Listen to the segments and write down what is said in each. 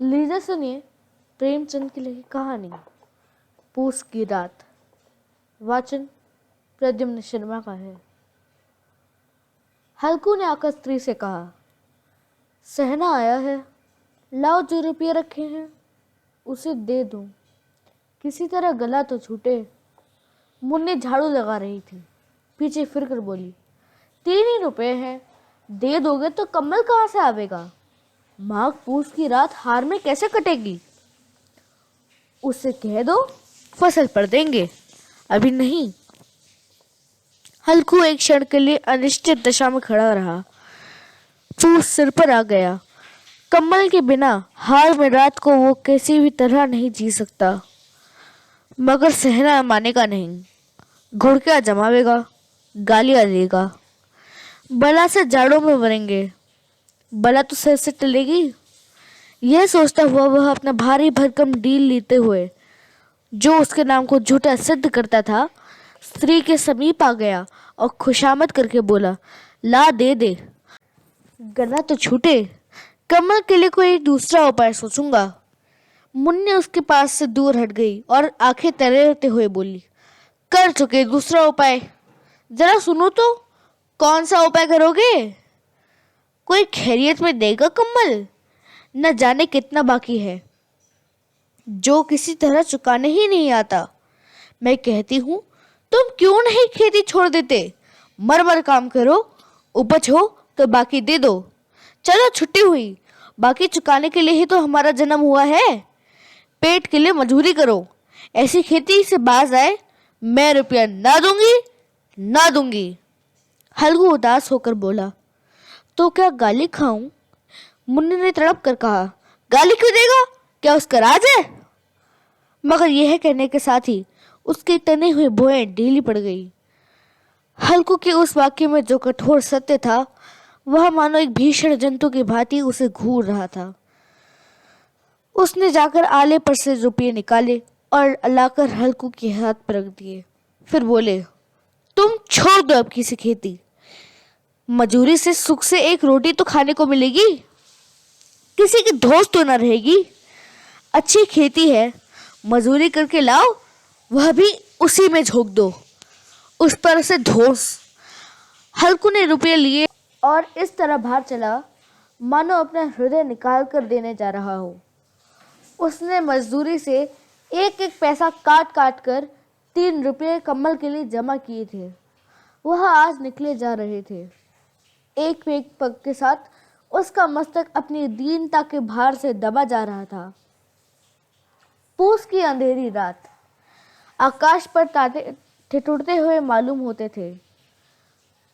लीजिए सुनिए प्रेमचंद की लिखी कहानी पूस की रात। वाचन प्रद्युम्न शर्मा का है। हल्कू ने आकर स्त्री से कहा, सहना आया है, लाओ जो रुपये रखे हैं उसे दे दूं, किसी तरह गला तो छूटे। मुन्नी झाड़ू लगा रही थी, पीछे फिरकर बोली, 3 ही रुपए हैं, दे दोगे तो कम्बल कहाँ से आवेगा? माघ पूस की रात हार में कैसे कटेगी? उससे कह दो फसल पर देंगे, अभी नहीं। हल्कू एक क्षण के लिए अनिश्चित दशा में खड़ा रहा। पूस सिर पर आ गया। कम्बल के बिना हार में रात को वो किसी भी तरह नहीं जी सकता, मगर सहना मानेगा नहीं। घुड़कियां जमावेगा, गालियां देगा, बला से जाड़ों में मरेंगे, बला तो सिर से टलेगी। यह सोचता हुआ वह अपना भारी भरकम डील लेते हुए, जो उसके नाम को झूठा सिद्ध करता था, स्त्री के समीप आ गया और खुशामद करके बोला, ला दे दे, गला तो छूटे, कमल के लिए कोई दूसरा उपाय सोचूंगा। मुन्नी उसके पास से दूर हट गई और आंखें तरेरते हुए बोली, कर चुके दूसरा उपाय, जरा सुनो तो, कौन सा उपाय करोगे? कोई खैरियत में देगा कम्बल? न जाने कितना बाकी है, जो किसी तरह चुकाने ही नहीं आता। मैं कहती हूँ तुम क्यों नहीं खेती छोड़ देते, मर मर काम करो, उपज हो तो बाकी दे दो। चलो छुट्टी हुई, बाकी चुकाने के लिए ही तो हमारा जन्म हुआ है। पेट के लिए मजदूरी करो, ऐसी खेती से बाज आए, मैं रुपया ना दूंगी ना दूंगी। हल्कू उदास होकर बोला, तो क्या गाली खाऊं? मुन्नी ने तड़प कर कहा, गाली क्यों देगा, क्या उसका राज है? मगर यह कहने के साथ ही उसकी तनी हुई भौहें ढीली पड़ गई। हल्कू के उस वाक्य में जो कठोर सत्य था, वह मानो एक भीषण जंतु की भांति उसे घूर रहा था। उसने जाकर आले पर से रुपये निकाले और लाकर हल्कू के हाथ पर रख दिए। फिर बोले, तुम छोड़ दो अब किसी खेती, मजूरी से सुख से एक रोटी तो खाने को मिलेगी, किसी की धोस तो न रहेगी। अच्छी खेती है, मजूरी करके लाओ, वह भी उसी में झोंक दो, उस पर से धोस। हल्कू ने रुपये लिए और इस तरह बाहर चला मानो अपना हृदय निकाल कर देने जा रहा हो। उसने मजदूरी से एक एक पैसा काट काट कर 3 रुपये कम्बल के लिए जमा किए थे। वह आज निकले जा रहे थे। एक एक पग के साथ उसका मस्तक अपनी दीनता के भार से दबा जा रहा था। पूस की अंधेरी रात, आकाश पर तारे ठिठुरते हुए मालूम होते थे।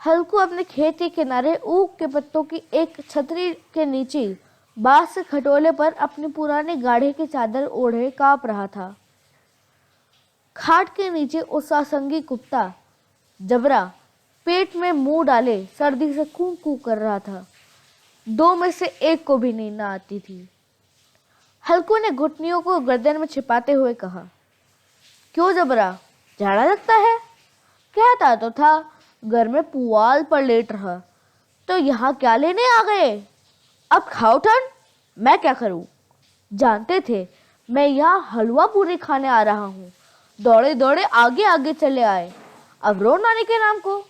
हल्कू अपने खेत के किनारे ऊख के पत्तों की एक छतरी के नीचे बांस के खटोले पर अपनी पुरानी गाढ़े की चादर ओढ़े कांप रहा था। खाट के नीचे उसका संगी कुत्ता जबरा पेट में मुंह डाले सर्दी से कू कू कर रहा था। दो में से एक को भी नींद न आती थी। हल्कू ने घुटनियों को गर्दन में छिपाते हुए कहा, क्यों जबरा, झाड़ा लगता है? कहता तो था घर में पुआल पर लेट रहा, तो यहाँ क्या लेने आ गए? अब खाओ ठंड, मैं क्या करूं? जानते थे मैं यहाँ हलवा पूरी खाने आ रहा हूँ, दौड़े दौड़े आगे आगे चले आए, अब रो नानी के नाम को।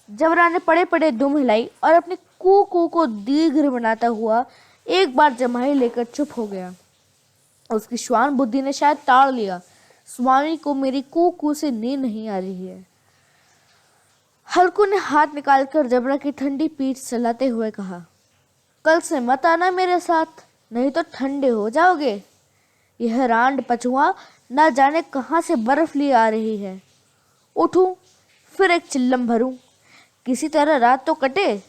जबरा ने पड़े पड़े दुम हिलाई और अपने कू कू को दीर्घ बनाता हुआ एक बार जमाई लेकर चुप हो गया। उसकी श्वान बुद्धि ने शायद टाल लिया, स्वामी को मेरी कू कू से नींद नहीं आ रही है। हल्कू ने हाथ निकालकर जबरा की ठंडी पीठ चलाते हुए कहा, कल से मत आना मेरे साथ, नहीं तो ठंडे हो जाओगे। यह रांड पचुआ न जाने कहाँ से बर्फ लिए आ रही है। उठूं फिर एक चिल्लम भरूं, किसी तरह रात तो कटे।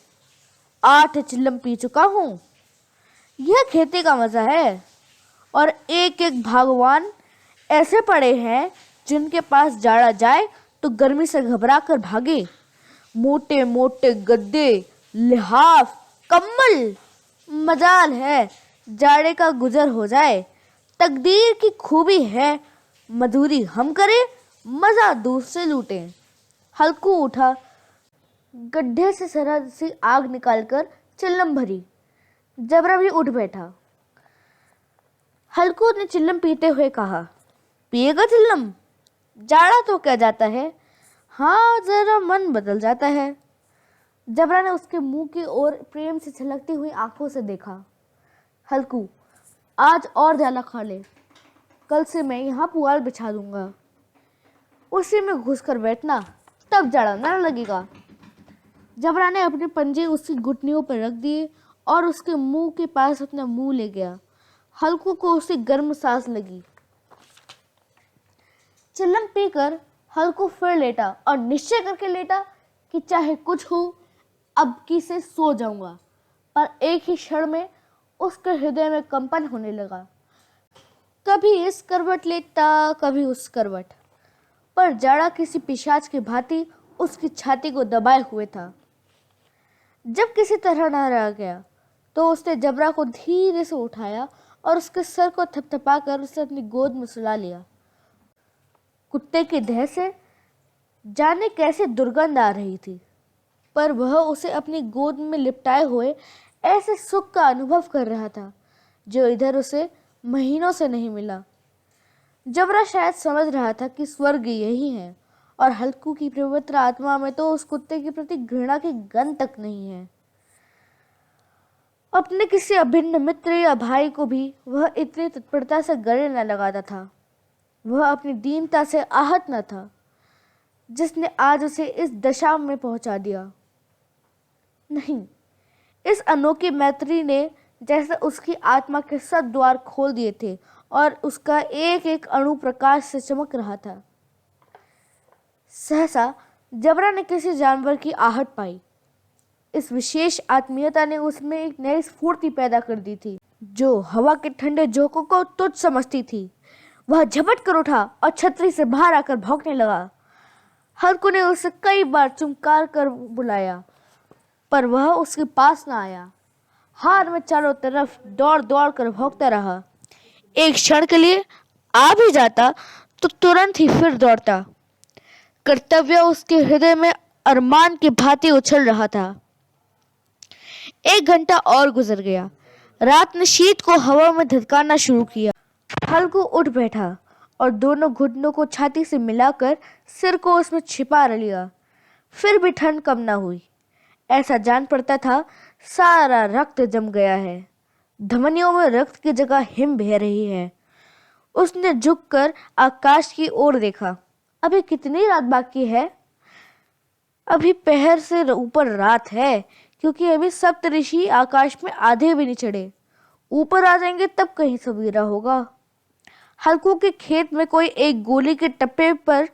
8 चिल्लम पी चुका हूं। यह खेती का मजा है, और एक एक भगवान ऐसे पड़े हैं जिनके पास जाड़ा जाए तो गर्मी से घबरा कर भागे। मोटे मोटे गद्दे, लिहाफ, कम्बल, मजाल है जाड़े का गुजर हो जाए। तकदीर की खूबी है, मजदूरी हम करें, मजा दूसरे लूटें। हल्कू उठा, गड्ढे से सरहद सी आग निकालकर चिल्लम भरी। जबरा भी उठ बैठा। हल्कू ने चिल्लम पीते हुए कहा, पिएगा चिल्लम? जाड़ा तो क्या जाता है, हाँ जरा मन बदल जाता है। जबरा ने उसके मुंह की ओर प्रेम से छलकती हुई आंखों से देखा। हल्कू, आज और ज्यादा खा ले, कल से मैं यहाँ पुआल बिछा दूंगा, उसी में घुसकर बैठना, तब जाड़ा न लगेगा। जबरा ने अपने पंजे उसकी घुटनियों पर रख दिए और उसके मुंह के पास अपना मुंह ले गया। हल्कू को उसकी गर्म सांस लगी। चिल्लम पीकर हल्कू फिर लेटा और निश्चय करके लेटा कि चाहे कुछ हो अब की से सो जाऊंगा। पर एक ही क्षण में उसके हृदय में कंपन होने लगा। कभी इस करवट लेटता, कभी उस करवट, पर जाड़ा किसी पिशाच की भांति उसकी छाती को दबाए हुए था। जब किसी तरह न रह गया तो उसने जबरा को धीरे से उठाया और उसके सर को थपथपाकर उसे अपनी गोद में सुला लिया। कुत्ते की देह से जाने कैसे दुर्गंध आ रही थी, पर वह उसे अपनी गोद में लिपटाए हुए ऐसे सुख का अनुभव कर रहा था जो इधर उसे महीनों से नहीं मिला। जबरा शायद समझ रहा था कि स्वर्ग यही है और हल्कू की पवित्र आत्मा में तो उस कुत्ते के प्रति घृणा की गंध तक नहीं है। अपने किसी अभिन्न मित्र या भाई को भी वह इतनी तत्परता से गले न लगाता था। वह अपनी दीनता से आहत न था जिसने आज उसे इस दशा में पहुंचा दिया। नहीं, इस अनोखी मैत्री ने जैसे उसकी आत्मा के सब द्वार खोल दिए थे और उसका एक एक अणु प्रकाश से चमक रहा था। सहसा जबरा ने किसी जानवर की आहट पाई। इस विशेष आत्मीयता ने उसमें एक नई स्फूर्ति पैदा कर दी थी जो हवा के ठंडे झोंकों को तुच्छ समझती थी। वह झपट कर उठा और छतरी से बाहर आकर भौंकने लगा। हल्कू ने उसे कई बार चुमकार कर बुलाया पर वह उसके पास न आया। हार में चारों तरफ दौड़ दौड़ कर भौंकता रहा। एक क्षण के लिए आ भी जाता तो तुरंत ही फिर दौड़ता। कर्तव्य उसके हृदय में अरमान की भांति उछल रहा था। 1 घंटा और गुजर गया। रात ने शीत को हवा में धधकाना शुरू किया। हल्कू उठ बैठा और दोनों घुटनों को छाती से मिलाकर सिर को उसमें छिपा लिया। फिर भी ठंड कम न हुई। ऐसा जान पड़ता था सारा रक्त जम गया है। धमनियों में रक्त की जगह हिम बह रही है। उसने झुककर आकाश की ओर देखा। अभी कितनी रात बाकी है? अभी पहर से ऊपर रात है, क्योंकि अभी सप्तऋषि आकाश में आधे भी नहीं चढ़े। ऊपर आ जाएंगे तब कहीं सवेरा होगा। हल्कू के खेत में कोई एक गोली के टप्पे पर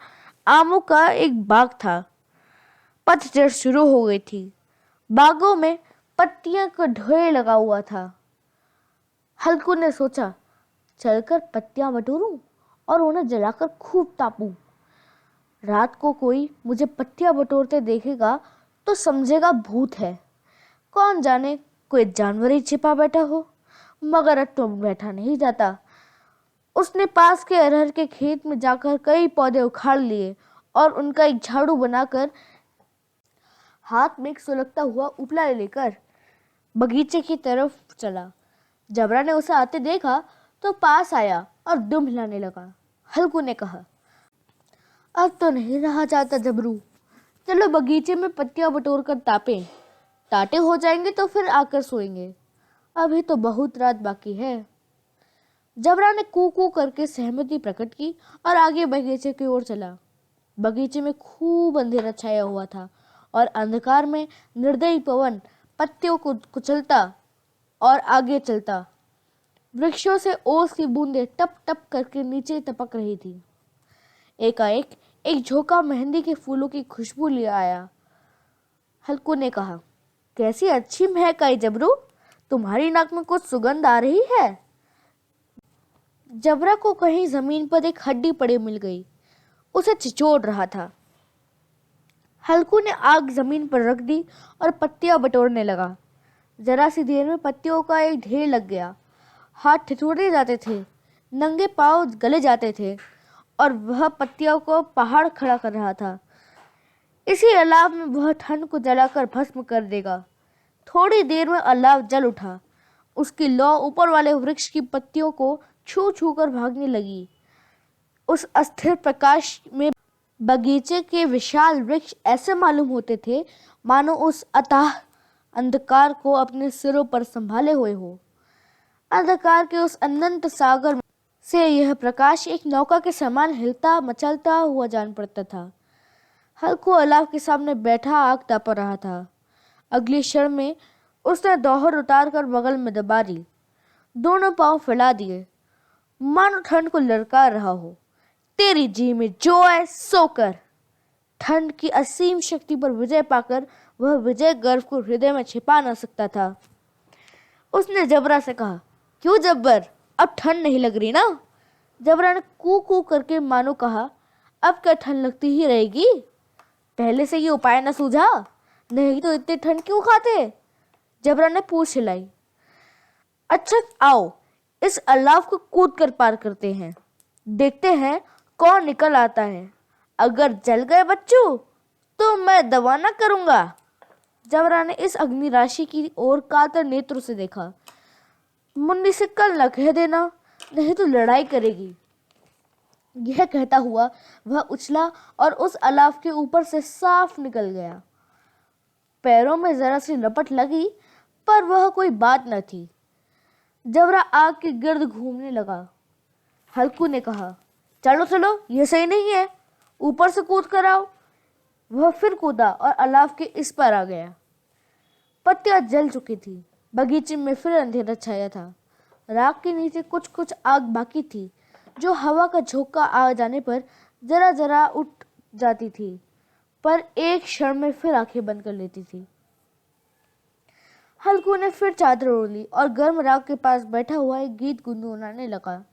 आमों का एक बाग था। पतझड़ शुरू हो गई थी। बागों में पत्तियां का ढेर लगा हुआ था। हल्कू ने सोचा, चलकर पत्तियां बटोरूं और उन्हें जलाकर खूब तापूं। रात को कोई मुझे पत्तियां बटोरते देखेगा तो समझेगा भूत है। कौन जाने कोई जानवर ही छिपा बैठा हो, मगर अब तो बैठा नहीं जाता। उसने पास के अरहर के खेत में जाकर कई पौधे उखाड़ लिए और उनका एक झाड़ू बनाकर हाथ में एक सुलगता हुआ उपला लेकर बगीचे की तरफ चला। जबरा ने उसे आते देखा तो पास आया और दुम हिलाने लगा। हल्कू ने कहा, अब तो नहीं रहा जाता जबरू, चलो बगीचे में पत्तियां बटोर कर तापें। टाटे हो जाएंगे तो फिर आकर सोएंगे। अभी तो बहुत रात बाकी है। जबरा ने कू कू करके सहमति प्रकट की और आगे बगीचे की ओर चला। बगीचे में खूब अंधेरा छाया हुआ था और अंधकार में निर्दयी पवन पत्तियों को कुचलता और आगे चलता। वृक्षों से ओस की बूंदें टप टप करके नीचे टपक रही थी। एकाएक एक झोंका मेहंदी के फूलों की खुशबू ले आया। हल्कू ने कहा, कैसी अच्छी महक आई जबरू, तुम्हारी नाक में कुछ सुगंध आ रही है। जबरा को कहीं जमीन पर एक हड्डी पड़ी मिल गई। उसे चिचोड़ रहा था। हल्कू ने आग जमीन पर रख दी और पत्तियां बटोरने लगा। जरा सी देर में पत्तियों का एक ढेर लग गया। हाथ ठिठुरे जाते थे, नंगे पांव गले जाते थे और वह पत्तियों को पहाड़ खड़ा कर रहा था। इसी अलाव में वह ठंड को जलाकर भस्म कर देगा। थोड़ी देर में अलाव जल उठा। उसकी लौ ऊपर वाले वृक्ष की पत्तियों को छू छू कर भागने लगी। उस अस्थिर प्रकाश में बगीचे के विशाल वृक्ष ऐसे मालूम होते थे मानो उस अथाह अंधकार को अपने सिरों पर संभाले हुए हो। अंधकार के उस अनंत सागर से यह प्रकाश एक नौका के समान हिलता मचलता हुआ जान पड़ता था। हल्कू अलाव के सामने बैठा आग ताप रहा था। अगली क्षण में उसने दोहर उतार कर बगल में दबा ली, दोनों पांव फैला दिए, मानो ठंड को ललकार रहा हो। तेरी जी में जो है सो कर। ठंड की असीम शक्ति पर विजय पाकर वह विजय गर्व को हृदय में छिपा न सकता था। उसने जबरा से कहा, क्यों जब्बर, अब ठंड नहीं लग रही ना? जबरा ने कू कू करके मानो कहा, अब क्या ठंड लगती ही रहेगी? पहले से ये उपाय न सूझा? नहीं तो इतनी ठंड क्यों खाते? जबरा ने पूछ हिलाई। अच्छा आओ, इस अलाव को कूद कर पार करते हैं, देखते हैं कौन निकल आता है। अगर जल गए बच्चों तो मैं दवा न करूंगा। जबरा ने इस अग्नि राशि की ओर कातर नेत्रों से देखा। मुन्नी से कल न कह देना, नहीं तो लड़ाई करेगी। यह कहता हुआ वह उछला और उस अलाव के ऊपर से साफ निकल गया। पैरों में जरा सी लपट लगी, पर वह कोई बात न थी। जबरा आग के गिर्द घूमने लगा। हल्कू ने कहा, चलो चलो, ये सही नहीं है, ऊपर से कूद कर आओ। वह फिर कूदा और अलाव के इस पर आ गया। पत्तियां जल चुकी थी। बगीचे में फिर अंधेरा छाया था। राख के नीचे कुछ कुछ आग बाकी थी, जो हवा का झोंका आ जाने पर जरा जरा उठ जाती थी, पर एक क्षण में फिर आंखें बंद कर लेती थी। हल्कू ने फिर चादर ओढ़ ली और गर्म राख के पास बैठा हुआ एक गीत गुनगुनाने लगा।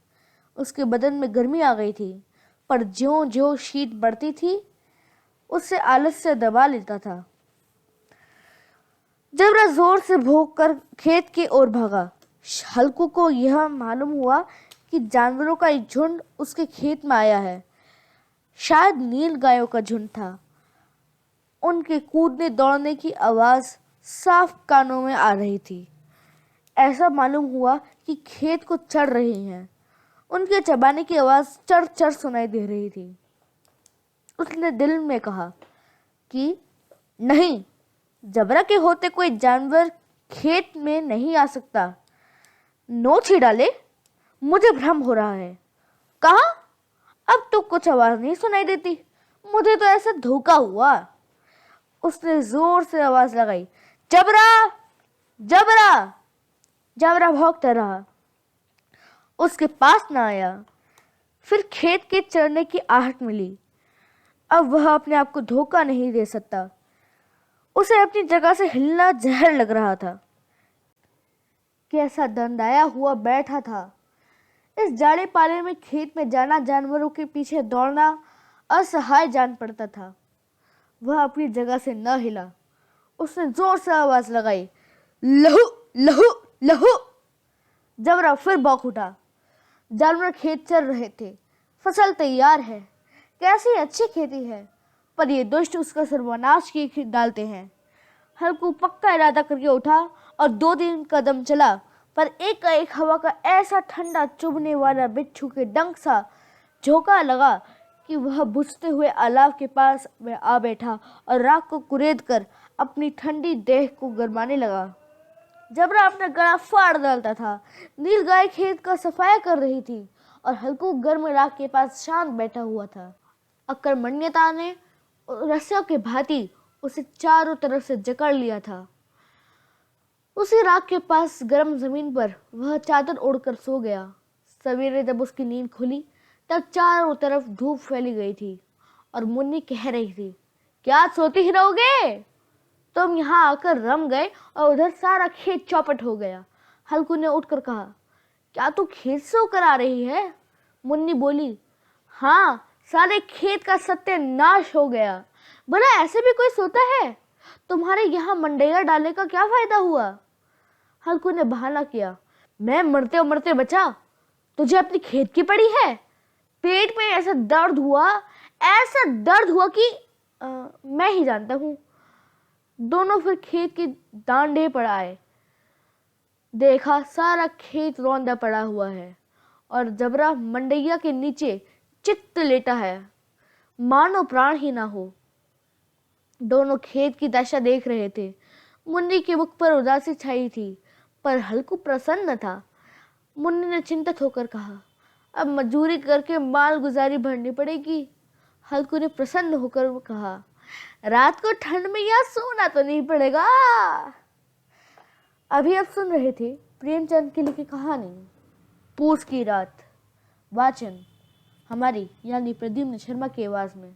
उसके बदन में गर्मी आ गई थी, पर ज्यों ज्यों शीत बढ़ती थी उससे आलस से दबा लेता था। जबरा जोर से भौंक कर खेत की ओर भागा। हल्कू को यह मालूम हुआ कि जानवरों का एक झुंड उसके खेत में आया है। शायद नील गायों का झुंड था। उनके कूदने दौड़ने की आवाज साफ कानों में आ रही थी। ऐसा मालूम हुआ कि खेत को चढ़ रही हैं। उनके चबाने की आवाज चढ़ चढ़ सुनाई दे रही थी। उसने दिल में कहा कि नहीं, जबरा के होते कोई जानवर खेत में नहीं आ सकता। नोच ही डाले, मुझे भ्रम हो रहा है। कहा? अब तो कुछ आवाज नहीं सुनाई देती, मुझे तो ऐसा धोखा हुआ। उसने जोर से आवाज लगाई, जबरा, जबरा। जबरा भौंकता रहा, उसके पास न आया। फिर खेत के चढ़ने की आहट मिली। अब वह अपने आप को धोखा नहीं दे सकता। उसे अपनी जगह से हिलना जहर लग रहा था। कैसा दंडाया हुआ बैठा था। इस जाड़े पाले में खेत में जाना, जानवरों के पीछे दौड़ना असहाय जान पड़ता था। वह अपनी जगह से न हिला। उसने जोर से आवाज लगाई, लहू लहू लहू। जबरा फिर भौंक उठा। जानवर खेत चल रहे थे। फसल तैयार है, कैसी अच्छी खेती है, पर ये दुष्ट उसका सर्वनाश किए डालते हैं। हल्कू पक्का इरादा करके उठा और 2 कदम चला, पर एक हवा का ऐसा ठंडा चुभने वाला बिच्छू के डंक सा झोंका लगा कि वह बुझते हुए अलाव के पास में आ बैठा और राख को कुरेद कर अपनी ठंडी देह को गरमाने लगा। जबरा अपना गला फाड़ डालता था। नील गाय खेत का सफाया कर रही थी और हल्कू गर्म राख के पास शांत बैठा हुआ था। अकर्मण्यता ने रस्सियों के भांति उसे चारों तरफ से जकड़ लिया था। उसी राख के पास गर्म जमीन पर वह चादर ओढ़कर सो गया। सवेरे जब उसकी नींद खुली तब चारों तरफ धूप फैली गई थी और मुन्नी कह रही थी, क्या सोती ही रहोगे? तुम यहाँ आकर रम गए और उधर सारा खेत चौपट हो गया। हल्कू ने उठकर कहा, क्या तू खेत से होकर आ रही है? मुन्नी बोली, हाँ, सारे खेत का सत्यानाश हो गया। भला ऐसे भी कोई सोता है? तुम्हारे यहाँ मंडेरा डालने का क्या फायदा हुआ? हल्कू ने बहाना किया, मैं मरते मरते बचा, तुझे अपनी खेत की पड़ी है? पेट में ऐसा दर्द हुआ कि मैं ही जानता हूँ। दोनों फिर खेत के डांडे पर आए। देखा सारा खेत रौंदा पड़ा हुआ है और जबरा मंडैया के नीचे चित्त लेटा है, मानो प्राण ही ना हो। दोनों खेत की दशा देख रहे थे। मुन्नी के मुख पर उदासी छाई थी, पर हल्कू प्रसन्न था। मुन्नी ने चिंतित होकर कहा, अब मजदूरी करके माल गुजारी भरनी पड़ेगी। हल्कू ने प्रसन्न होकर कहा, रात को ठंड में यहाँ सोना तो नहीं पड़ेगा। अभी आप सुन रहे थे प्रेमचंद की लिखी कहानी पूस की रात। वाचन हमारी यानी प्रद्युम्न शर्मा की आवाज में।